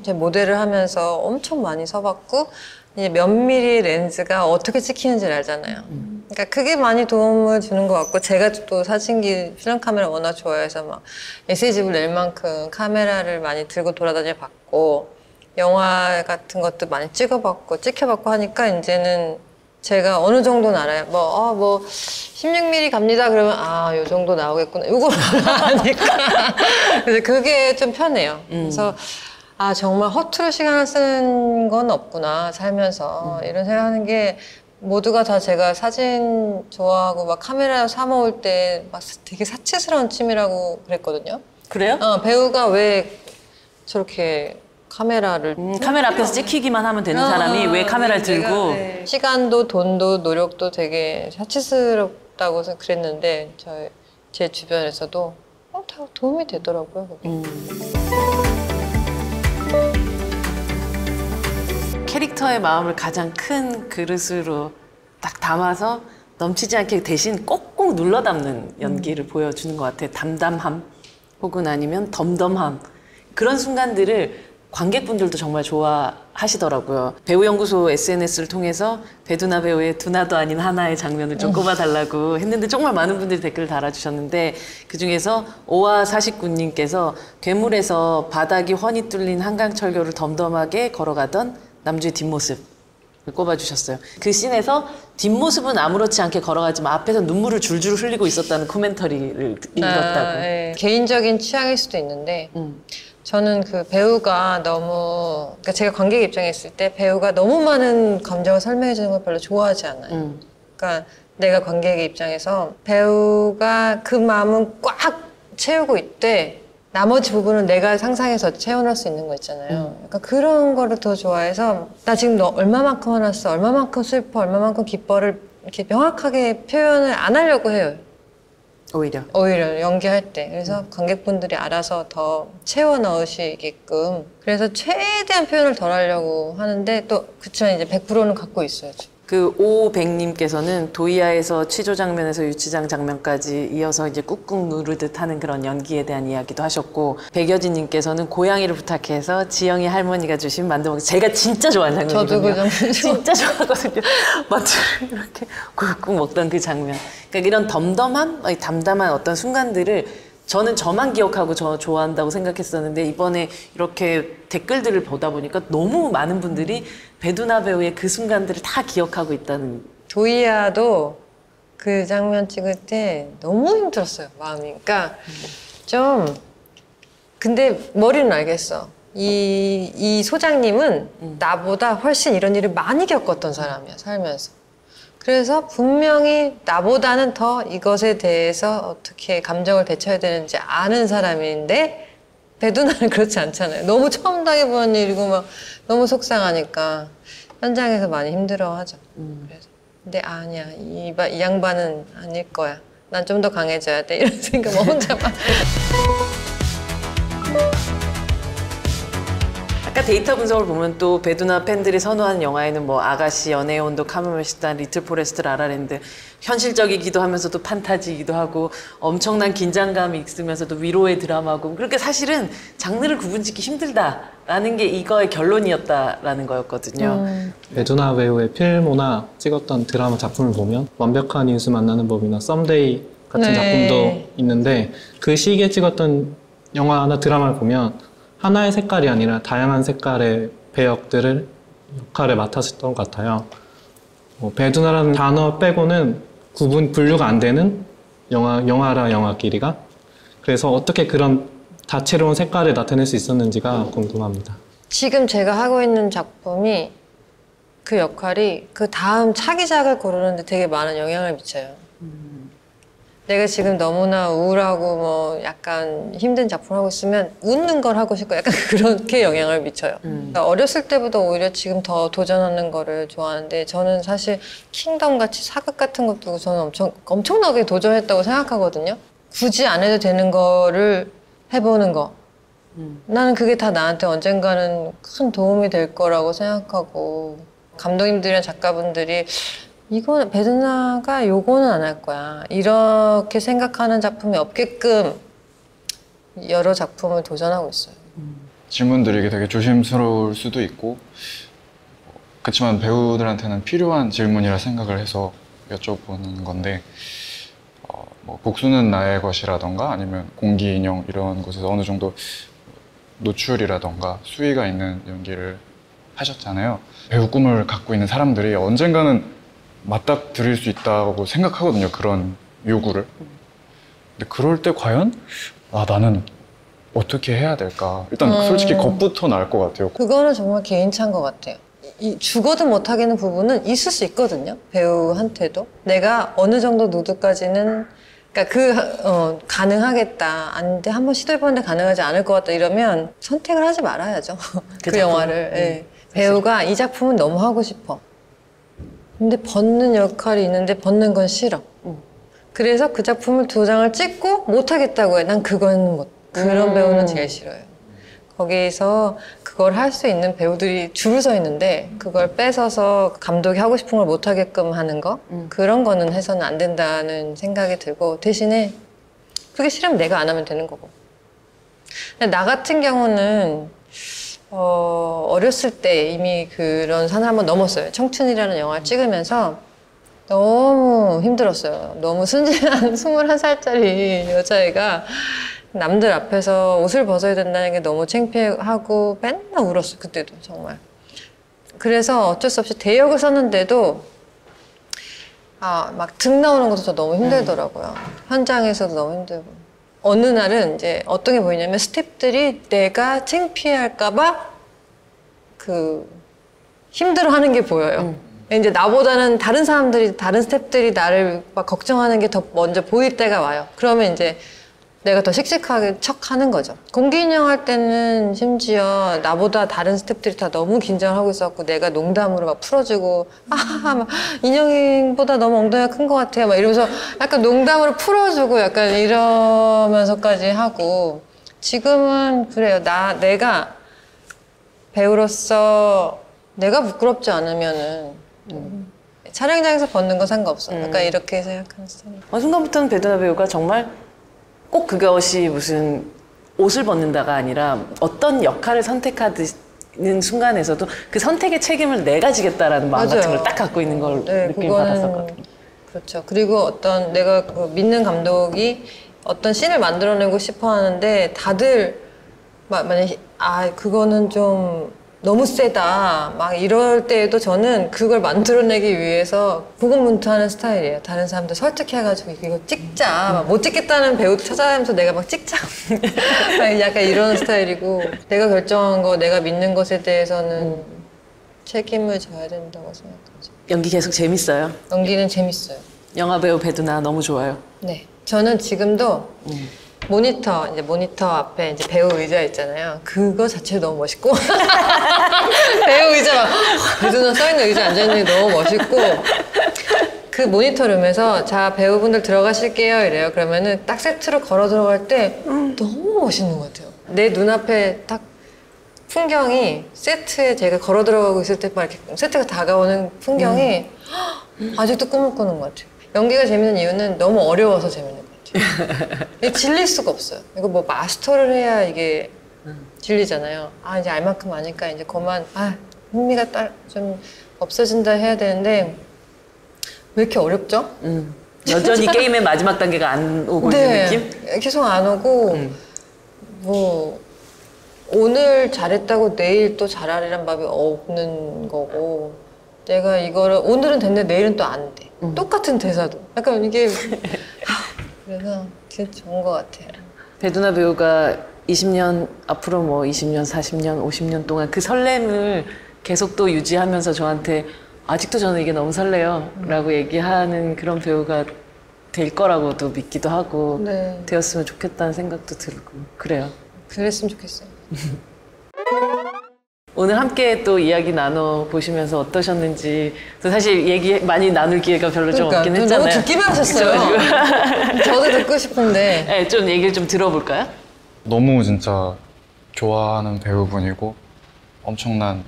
이제 모델을 하면서 엄청 많이 서봤고 이제 몇 미리 렌즈가 어떻게 찍히는지를 알잖아요. 그러니까 그게 많이 도움을 주는 것 같고 제가 또 사진기 필름 카메라 워낙 좋아해서 막 메시지를 낼 만큼 카메라를 많이 들고 돌아다녀 봤고 영화 같은 것도 많이 찍어봤고 찍혀봤고 하니까 이제는 제가 어느 정도는 알아요. 16mm 갑니다. 그러면 요 정도 나오겠구나. 요걸 아니까. 그래서 그게 좀 편해요. 그래서 정말 허투루 시간을 쓰는 건 없구나 살면서 이런 생각하는 게 모두가 다 제가 사진 좋아하고 막 카메라 사 모을 때 막 되게 사치스러운 취미라고 그랬거든요. 그래요? 배우가 왜 저렇게 카메라를 카메라 앞에서 찍히기만 하면 되는 사람이 왜 카메라를 들고 시간도 돈도 노력도 되게 사치스럽다고 그랬는데 제 주변에서도 다 도움이 되더라고요. 캐릭터의 마음을 가장 큰 그릇으로 딱 담아서 넘치지 않게 대신 꼭꼭 눌러 담는 연기를 보여주는 것 같아요. 담담함 혹은 아니면 덤덤함, 그런 순간들을 관객분들도 정말 좋아하시더라고요. 배우연구소 SNS를 통해서 배두나 배우의 두나도 아닌 하나의 장면을 좀 꼽아달라고 했는데 정말 많은 분들이 댓글을 달아주셨는데 그중에서 5화49님께서 괴물에서 바닥이 훤히 뚫린 한강철교를 덤덤하게 걸어가던 남주의 뒷모습을 꼽아주셨어요. 그 씬에서 뒷모습은 아무렇지 않게 걸어가지만 앞에서 눈물을 줄줄 흘리고 있었다는 코멘터리를 읽었다고. 개인적인 취향일 수도 있는데 저는 그 배우가 너무, 그러니까 제가 관객 입장에 있을 때 배우가 너무 많은 감정을 설명해 주는 걸 별로 좋아하지 않아요. 그러니까 내가 관객의 입장에서 배우가 그 마음은 꽉 채우고 있대. 나머지 부분은 내가 상상해서 채워넣을 수 있는 거 있잖아요. 약간 그런 거를 더 좋아해서 나 지금 너 얼마만큼 화났어, 얼마만큼 슬퍼, 얼마만큼 기뻐를 이렇게 명확하게 표현을 안 하려고 해요. 오히려 연기할 때. 그래서 관객분들이 알아서 더 채워 넣으시게끔. 그래서 최대한 표현을 덜 하려고 하는데 또 그치만 이제 100%는 갖고 있어야죠. 그 오백님께서는 도이아에서 취조 장면에서 유치장 장면까지 이어서 이제 꾹꾹 누르듯 하는 그런 연기에 대한 이야기도 하셨고, 백여진님께서는 고양이를 부탁해서 지영이 할머니가 주신 만두먹기, 제가 진짜 좋아하는 장면이거든요. 저도 그 장면 진짜 좋아하거든요. 만두를 이렇게 꾹꾹 먹던 그 장면. 그러니까 이런 덤덤함, 담담한 어떤 순간들을 저는 저만 기억하고 저 좋아한다고 생각했었는데, 이번에 이렇게 댓글들을 보다 보니까 너무 많은 분들이 배두나 배우의 그 순간들을 다 기억하고 있다는. 도이아도 그 장면 찍을 때 너무 힘들었어요, 마음이. 그러니까 좀, 근데 머리는 알겠어. 이 소장님은 나보다 훨씬 이런 일을 많이 겪었던 사람이야, 살면서. 그래서 분명히 나보다는 더 이것에 대해서 어떻게 감정을 대처해야 되는지 아는 사람인데, 배두나는 그렇지 않잖아요. 너무 처음 당해보는 일이고 막 너무 속상하니까 현장에서 많이 힘들어하죠. 그래서 근데 아니야, 이 양반은 아닐 거야. 난 좀 더 강해져야 돼. 이런 생각 혼자 막. 아까 데이터 분석을 보면 또 배두나 팬들이 선호하는 영화에는 뭐 아가씨, 연애의 온도, 카모메 식단, 리틀 포레스트, 라라랜드, 현실적이기도 하면서도 판타지이기도 하고 엄청난 긴장감이 있으면서도 위로의 드라마고, 그렇게 사실은 장르를 구분짓기 힘들다라는 게 이거의 결론이었다라는 거였거든요. 배두나 배우의 필모나 찍었던 드라마 작품을 보면 완벽한 인수 만나는 법이나 썸데이 같은 네. 작품도 있는데, 그 시기에 찍었던 영화나 드라마를 보면 하나의 색깔이 아니라 다양한 색깔의 배역들을 역할을 맡았었던 것 같아요. 배두나라는 단어 빼고는 분류가 안 되는 영화라 영화끼리가. 그래서 어떻게 그런 다채로운 색깔을 나타낼 수 있었는지가 궁금합니다. 지금 제가 하고 있는 작품이 그 역할이 그 다음 차기작을 고르는데 되게 많은 영향을 미쳐요. 내가 지금 너무나 우울하고 뭐 약간 힘든 작품을 하고 있으면 웃는 걸 하고 싶고 약간 그렇게 영향을 미쳐요. 그러니까 어렸을 때보다 오히려 지금 더 도전하는 거를 좋아하는데, 저는 사실 킹덤 같이 사극 같은 것도 저는 엄청나게 도전했다고 생각하거든요. 굳이 안 해도 되는 거를 해보는 거. 나는 그게 다 나한테 언젠가는 큰 도움이 될 거라고 생각하고, 감독님들이나 작가분들이 이거는 배두나가 요거는 안 할 거야, 이렇게 생각하는 작품이 없게끔 여러 작품을 도전하고 있어요. 질문 드리기 되게 조심스러울 수도 있고, 그렇지만 배우들한테는 필요한 질문이라 생각을 해서 여쭤보는 건데, 뭐 복수는 나의 것이라던가 아니면 공기 인형 이런 곳에서 어느 정도 노출이라던가 수위가 있는 연기를 하셨잖아요. 배우 꿈을 갖고 있는 사람들이 언젠가는 맞닥뜨릴 수 있다고 생각하거든요, 그런 요구를. 근데 그럴 때 과연 나는 어떻게 해야 될까? 일단 솔직히 겁부터 날 것 같아요. 그거는 정말 개인차인 것 같아요. 죽어도 못하겠는 부분은 있을 수 있거든요, 배우한테도. 내가 어느 정도 노드까지는, 그러니까 가능하겠다, 아닌데 한번 시도해보는데 가능하지 않을 것 같다 이러면 선택을 하지 말아야죠. 그 영화를. 네. 배우가 이 작품은 너무 하고 싶어. 근데 벗는 역할이 있는데 벗는 건 싫어. 그래서 그 작품을 2장을 찍고 못하겠다고 해. 난 그건 그런 배우는 제일 싫어요. 거기서 그걸 할 수 있는 배우들이 줄을 서 있는데 그걸 뺏어서 감독이 하고 싶은 걸 못하게끔 하는 거, 그런 거는 해서는 안 된다는 생각이 들고, 대신에 그게 싫으면 내가 안 하면 되는 거고. 나 같은 경우는 어렸을 때 이미 그런 산을 한번 넘었어요. 청춘이라는 영화를 찍으면서 너무 힘들었어요. 너무 순진한 21살짜리 여자애가 남들 앞에서 옷을 벗어야 된다는 게 너무 창피하고 맨날 울었어요. 그때도 정말. 그래서 어쩔 수 없이 대역을 썼는데도 막 등 나오는 것도 저 너무 힘들더라고요. 현장에서도 너무 힘들고. 어느 날은 이제 어떤 게 보이냐면 스태프들이 내가 창피할까봐 힘들어하는 게 보여요. 이제 나보다는 다른 스태프들이 나를 막 걱정하는 게 더 먼저 보일 때가 와요. 그러면 이제 내가 더 씩씩하게 척하는 거죠. 공기인형 할 때는 심지어 나보다 다른 스태프들이 다 너무 긴장을 하고 있었고 내가 농담으로 막 풀어주고 막 인형보다 너무 엉덩이가 큰 것 같아요. 막 이러면서 약간 농담으로 풀어주고 약간 이러면서까지 하고 지금은 그래요. 내가 배우로서 내가 부끄럽지 않으면은 촬영장에서 벗는 건 상관없어. 약간 이렇게 생각하는 스타일. 어느 순간부터는 배두나 배우가 정말 꼭 그것이 무슨 옷을 벗는다가 아니라 어떤 역할을 선택하는 순간에서도 그 선택의 책임을 내가 지겠다라는 마음 맞아요. 같은 걸 딱 갖고 있는 걸 느낌 받았었거든요. 그렇죠. 그리고 내가 믿는 감독이 어떤 씬을 만들어내고 싶어 하는데 다들 만약에 그거는 좀 너무 세다 막 이럴 때에도 저는 그걸 만들어내기 위해서 고군분투하는 스타일이에요. 다른 사람들 설득해가지고 이거 찍자 막 못 찍겠다는 배우도 찾아다니면서 내가 막 찍자 약간 이런 스타일이고 내가 결정한 거 내가 믿는 것에 대해서는 책임을 져야 된다고 생각하죠. 연기 계속 재밌어요. 연기는 재밌어요. 영화 배우 배두나 너무 좋아요. 네, 저는 지금도 모니터 앞에 이제 배우 의자 있잖아요. 그거 자체도 너무 멋있고 배우 의자 막 배두나 써있는 의자 앉아있는 게 너무 멋있고 그 모니터룸에서 자 배우분들 들어가실게요 이래요. 그러면은 딱 세트로 걸어 들어갈 때 너무 멋있는 것 같아요. 내 눈앞에 딱 풍경이 세트에 제가 걸어 들어가고 있을 때 막 이렇게 세트가 다가오는 풍경이 아직도 꿈을 꾸는 것 같아요. 연기가 재밌는 이유는 너무 어려워서 재밌는 것 같아요. 이게 질릴 수가 없어요. 이거 뭐 마스터를 해야 이게 질리잖아요. 이제 알 만큼 아니까 이제 그만 흥미가 좀 없어진다 해야 되는데 왜 이렇게 어렵죠? 여전히 게임의 마지막 단계가 안 오고 있는 느낌? 계속 안 오고 뭐 오늘 잘했다고 내일 또 잘하리란 법이 없는 거고 내가 이거를 오늘은 됐는데 내일은 또 안 돼. 똑같은 대사도 약간 이게 그래서 진짜 좋은 것 같아요. 배두나 배우가 20년 앞으로 뭐 20년, 40년, 50년 동안 그 설렘을 계속 또 유지하면서 저한테 아직도 저는 이게 너무 설레요 라고 얘기하는 그런 배우가 될 거라고도 믿기도 하고 네. 되었으면 좋겠다는 생각도 들고 그래요. 그랬으면 좋겠어요. 오늘 함께 또 이야기 나눠보시면서 어떠셨는지 사실 얘기 많이 나눌 기회가 별로 좀 없긴 했잖아요. 너무 듣기만 하셨어요. 저도 듣고 싶은데. 네, 좀 얘기를 좀 들어볼까요? 너무 진짜 좋아하는 배우분이고 엄청난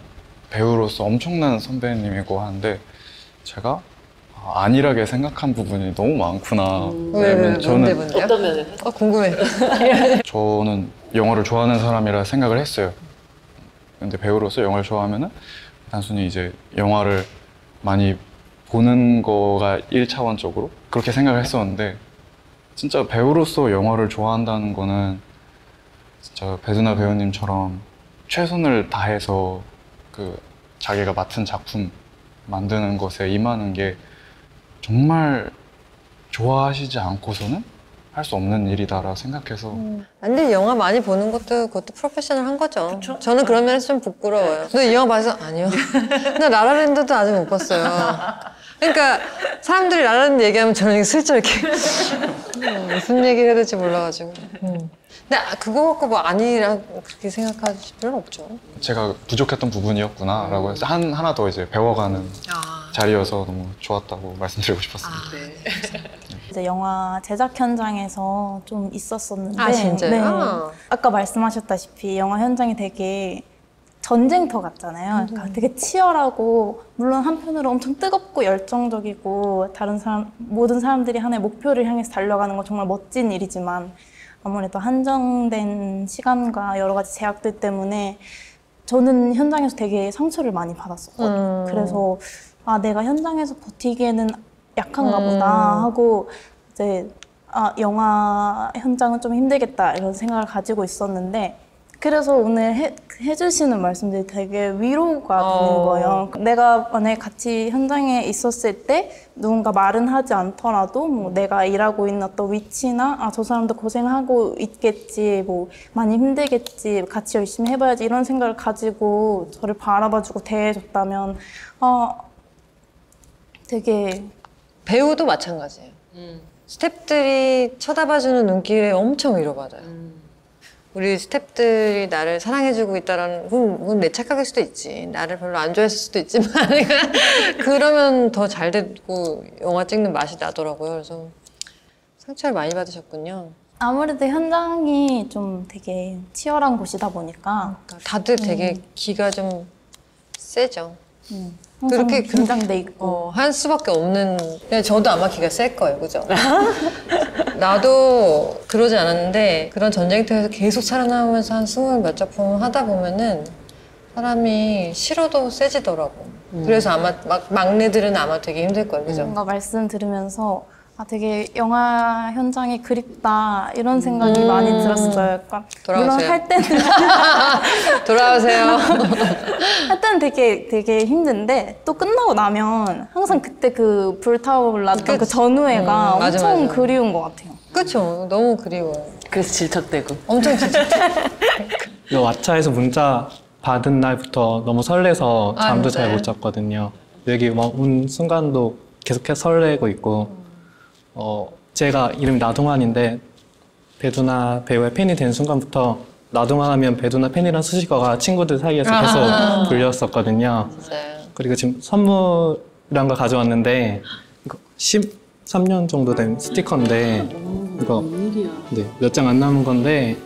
배우로서 엄청난 선배님이고 하는데 제가 안일하게 생각한 부분이 너무 많구나. 왜, 저는 뭔데요? 어떤 면에서? 궁금해. 저는 영화를 좋아하는 사람이라 생각을 했어요. 근데 배우로서 영화를 좋아하면은 단순히 이제 영화를 많이 보는 거가 1차원적으로 그렇게 생각을 했었는데 진짜 배우로서 영화를 좋아한다는 거는 진짜 배두나 배우님처럼 최선을 다해서 그 자기가 맡은 작품 만드는 것에 임하는 게 정말 좋아하시지 않고서는 할 수 없는 일이다라고 생각해서 근데 영화 많이 보는 그것도 프로페셔널 한 거죠. 그쵸? 저는 그런 면에서 좀 부끄러워요. 너 이 영화 봐서? 아니요. 나 라라랜드도 아직 못 봤어요. 그러니까 사람들이 라라랜드 얘기하면 저는 슬쩍 이렇게 무슨 얘기를 해야 될지 몰라가지고. 근데 그거 갖고 뭐 아니라 그렇게 생각하실 필요는 없죠. 제가 부족했던 부분이었구나라고 해서 하나 더 이제 배워가는 자리여서 너무 좋았다고 말씀드리고 싶었습니다. 이제 영화 제작 현장에서 좀 있었었는데 아, 진짜요? 네. 아까 말씀하셨다시피 영화 현장이 되게 전쟁터 같잖아요. 그러니까 되게 치열하고 물론 한편으로 엄청 뜨겁고 열정적이고 모든 사람들이 하나의 목표를 향해서 달려가는 건 정말 멋진 일이지만 아무래도 한정된 시간과 여러 가지 제약들 때문에 저는 현장에서 되게 상처를 많이 받았었거든요. 그래서 내가 현장에서 버티기에는 약한가 보다 하고 이제 영화 현장은 좀 힘들겠다 이런 생각을 가지고 있었는데 그래서 오늘 해주시는 말씀들이 되게 위로가 되는 거예요. 내가 만약에 같이 현장에 있었을 때 누군가 말은 하지 않더라도 뭐 내가 일하고 있는 어떤 위치나 아, 저 사람도 고생하고 있겠지, 뭐 많이 힘들겠지, 같이 열심히 해봐야지 이런 생각을 가지고 저를 바라봐주고 대해줬다면 되게 배우도 마찬가지예요. 스태프들이 쳐다봐주는 눈길에 엄청 위로받아요. 우리 스태프들이 나를 사랑해주고 있다라는, 그건 내 착각일 수도 있지. 나를 별로 안 좋아했을 수도 있지만 그러면 더 잘 되고 영화 찍는 맛이 나더라고요. 그래서 상처를 많이 받으셨군요. 아무래도 현장이 좀 되게 치열한 곳이다 보니까 다들 되게 기가 좀 세죠. 항상 그렇게 긴장돼 있고 할 수밖에 없는. 그냥 저도 아마 기가 셀 거예요, 그죠? 나도 그러지 않았는데 그런 전쟁터에서 계속 살아남으면서 한 20몇 작품 하다 보면은 사람이 싫어도 세지더라고. 그래서 아마 막내들은 아마 되게 힘들 거예요, 그죠? 뭔가 말씀 들으면서 아, 되게 영화 현장이 그립다 이런 생각이 많이 들었어요. 약간 돌아오세요. 물론 할 때는 돌아오세요. 할 때는 되게 힘든데 또 끝나고 나면 항상 그때 그 불타올랐던 그 전후회가 맞아, 엄청 맞아. 그리운 것 같아요. 그쵸. 너무 그리워요. 그래서 질척대고. 엄청 진짜. 이 왓챠에서 문자 받은 날부터 너무 설레서 잠도 잘 진짜요? 못 잤거든요. 여기 온 순간도 계속해서 설레고 있고 제가 이름이 나동환인데 배두나 배우의 팬이 된 순간부터 나동환 하면 배두나 팬이란 수식어가 친구들 사이에서 계속 불렸었거든요. 진짜요. 그리고 지금 선물이란 걸 가져왔는데 이거 13년 정도 된 스티커인데 이거 네, 몇 장 안 남은 건데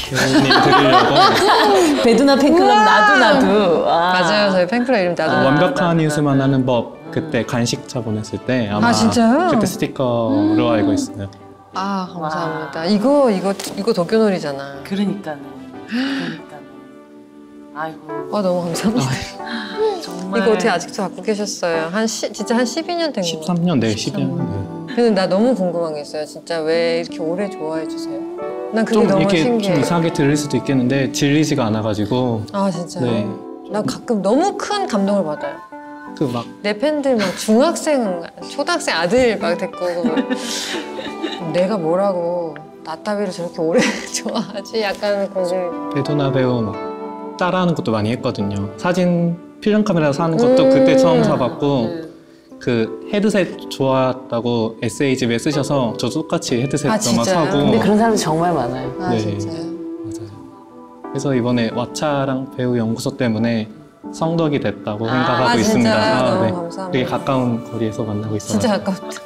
배우님 드리려고 배두나 팬클럽 나도. 맞아요. 저희 팬클럽 이름 나도. 완벽한 인수만 하는 법 그때 간식차 보냈을 때 아마 진짜요? 그때 스티커로 알고 있어요. 아, 감사합니다. 이거 도쿄놀이잖아. 그러니까요. 아이고. 너무 감사합니다. 정말. 이거 어떻게 아직도 갖고 계셨어요? 진짜 한 12년 된 거. 13년, 네, 12년. 근데 나 너무 궁금한 게 있어요. 진짜 왜 이렇게 오래 좋아해 주세요? 난 그게 좀 너무 이렇게 신기해. 좀 이상하게 들릴 수도 있겠는데 질리지가 않아가지고 아, 진짜요? 네. 나 가끔 너무 큰 감동을 받아요. 그 막 내 팬들 막 중학생, 초등학생 아들 막 데리고 막 내가 뭐라고 나 따위를 저렇게 오래 좋아하지? 약간 그런 배두나 배우 막 따라하는 것도 많이 했거든요. 사진 필름 카메라 사는 것도 그때 처음 사봤고 그 헤드셋 좋았다고 에세이집에 쓰셔서 저도 똑같이 헤드셋 아마 진짜요? 사고 근데 그런 사람이 정말 많아요. 아, 네. 진짜요? 맞아요. 그래서 이번에 왓챠랑 배우 연구소 때문에 성덕이 됐다고 생각하고 있습니다. 진짜요? 너무 네. 감사합니다. 되게 가까운 거리에서 만나고 있어요. 진짜 아깝다.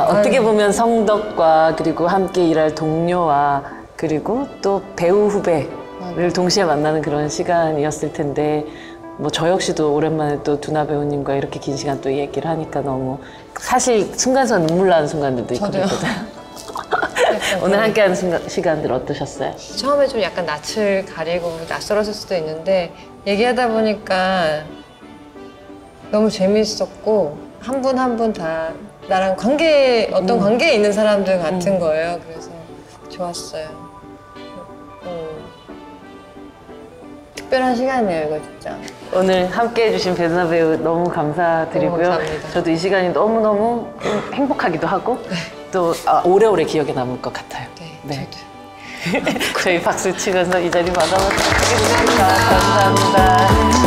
어떻게 보면 성덕과 그리고 함께 일할 동료와 그리고 또 배우 후배를 동시에 만나는 그런 시간이었을 텐데 뭐 저 역시도 오랜만에 또 두나 배우님과 이렇게 긴 시간 또 얘기를 하니까 너무 사실 순간순간 눈물 나는 순간들도 있고 저도요. 그랬거든요. 오늘 함께하는 시간들 어떠셨어요? 처음에 좀 약간 낯을 가리고 낯설었을 수도 있는데 얘기하다 보니까 너무 재밌었고 한 분 한 분 다 나랑 어떤 관계에 있는 사람들 같은 거예요. 그래서 좋았어요. 특별한 시간이네요, 이거 진짜. 오늘 함께해 주신 배두나 배우 너무 감사드리고요. 너무 감사합니다. 저도 이 시간이 너무너무 행복하기도 하고 또 오래오래 기억에 남을 것 같아요. 네, 저희 박수 치면서 이 자리 마감하도록 하겠습니다. 감사합니다.